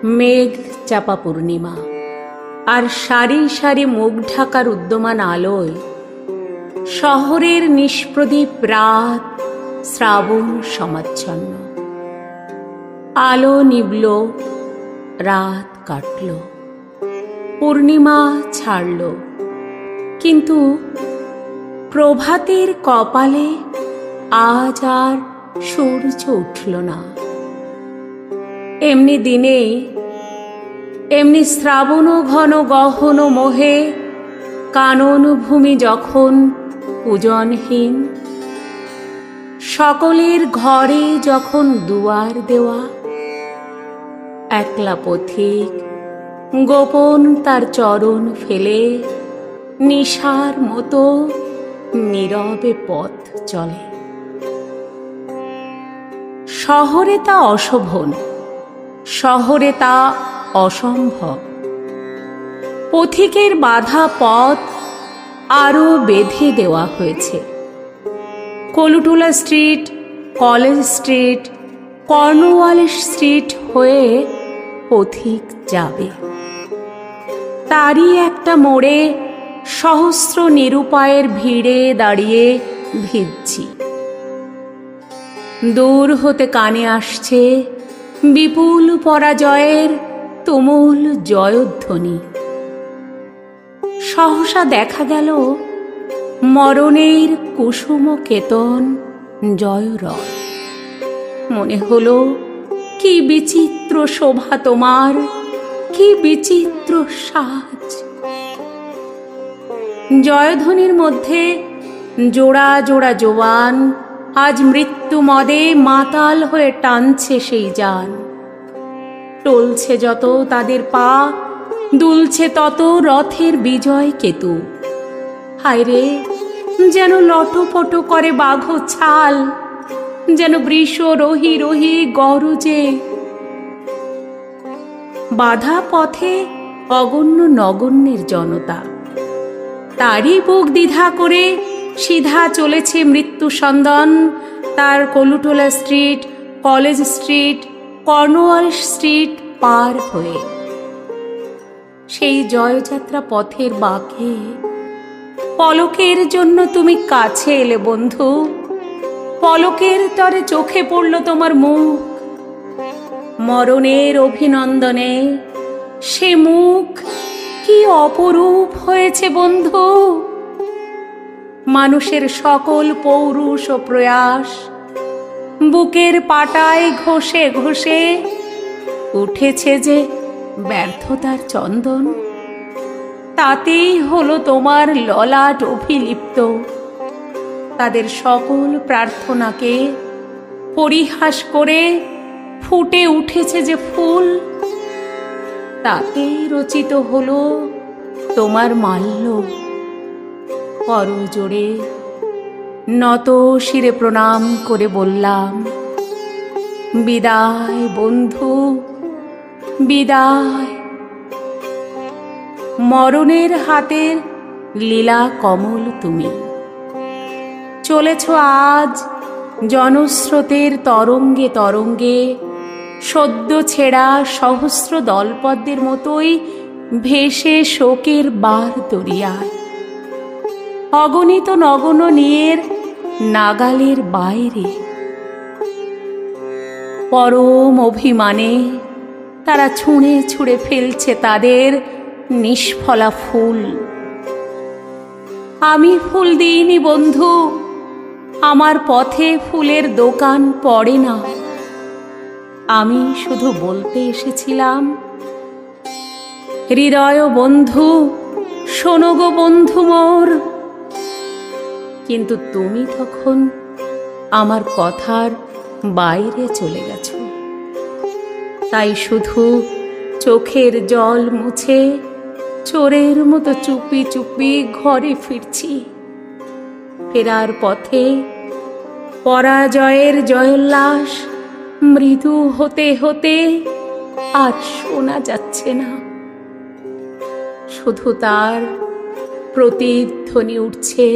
মেঘ চাপা পূর্ণিমা, আর সারি সারি মুখ ঢাকার উদ্যমান আলোয় শহরের নিষ্প্রদীপ রাত শ্রাবণ সমাচ্ছন্ন। আলো নিবল, রাত কাটল, পূর্ণিমা ছাড়ল, কিন্তু প্রভাতের কপালে আজ আর সূর্য উঠল না। এমনি দিনে, এমনি শ্রাবণ ঘন গহন মোহে কানন ভূমি যখন পূজনহীন, সকলের ঘরে যখন দুয়ার দেওয়া, একলা পথিক গোপন তার চরণ ফেলে নিশার মতো নীরবে পথ চলে। শহরে তা অশোভন, শহরে তা অসম্ভব। পথিকের বাধা পথ আরও বেঁধে দেওয়া হয়েছে। Colootola Street, College Street, Cornwallis Street হয়ে পথিক যাবে। তারই একটা মোড়ে সহস্র নিরুপায়ের ভিড়ে দাঁড়িয়ে ভিজছি। দূর হতে কানে আসছে বিপুল পরাজয়ের তুমুল জয়ধ্বনি। সহসা দেখা গেল মরণের কুসুম কেতন জয়রথ। মনে হলো কি বিচিত্র শোভা তোমার, কি বিচিত্র সাজ। জয়ধ্বনির মধ্যে জোড়া জোড়া জোয়ান আজ মৃত্যু মদে মাতাল হয়ে টানছে সেই যান। টলছে যত তাদের পা, দুলছে তত রথের বিজয় কেতু। হায়রে, যেন লটপট করে বাঘ ছাল, যেন বৃষ রহি রহি গরজে। বাধা পথে অগণ্য নগণ্যের জনতা, তারই বুক দ্বিধা করে সিধা চলেছে মৃত্যু সন্দন তার Colootola Street, College Street, Cornwallis Street পার হয়ে। সেই জয়যাত্রা পথের বাঁকে পলকের জন্য তুমি কাছে এলে বন্ধু। পলকের তরে চোখে পড়ল তোমার মুখ। মরণের অভিনন্দনে সে মুখ কি অপরূপ হয়েছে বন্ধু। মানুষের সকল পৌরুষ ও প্রয়াস বুকের পাটায় ঘষে ঘষে উঠেছে যে ব্যর্থতার চন্দন। তাতেই হলো তোমার ললাট অভিলিপ্ত। তাদের সকল প্রার্থনাকে পরিহাস করে ফুটে উঠেছে যে ফুল, তাতেই রচিত হলো তোমার মাল্য। করজোড়ে নত শিরে প্রণাম করে বললাম, বিদায় বন্ধু, বিদায়। মরণের হাতের লীলা কমল তুমি। চলেছ আজ জনস্রোতের তরঙ্গে তরঙ্গে, সদ্য ছেঁড়া সহস্র দলপদ্মের মতোই ভেসে শোকের বার দরিয়ায়। অগণিত নগণ্য নিয়ের নাগালের বাইরে পরম অভিমানে তারা ছুঁড়ে ছুঁড়ে ফেলছে তাদের নিষ্ফলা ফুল। আমি ফুল দিইনি বন্ধু, আমার পথে ফুলের দোকান পড়ে না। আমি শুধু বলতে এসেছিলাম, হৃদয় বন্ধু, শোনো গো বন্ধু মোর। কিন্তু তুমি তখন আমার কথার বাইরে চলে গেছ। তাই শুধু চোখের জল মুছে চোরের মতো চুপি চুপি ঘরে ফিরছি। ফেরার পথে পরাজয়ের জয়োল্লাস মৃদু হতে হতে আর শোনা যাচ্ছে না। শুধু তার প্রতিধ্বনি উঠছে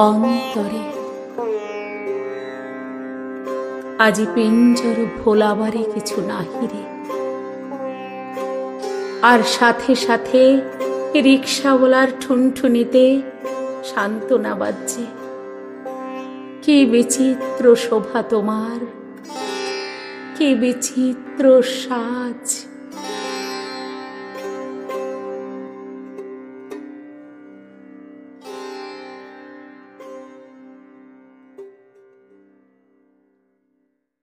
অন্তরে। আজি পিঞ্জর ভোলাবারে কিছু নাহি রে, আর সাথে সাথে রিকশাওয়ালার ঠুনঠুনিতে সান্ত্বনা বাজছে। কি বিচিত্র শোভা তোমার, কি বিচিত্র সাজ।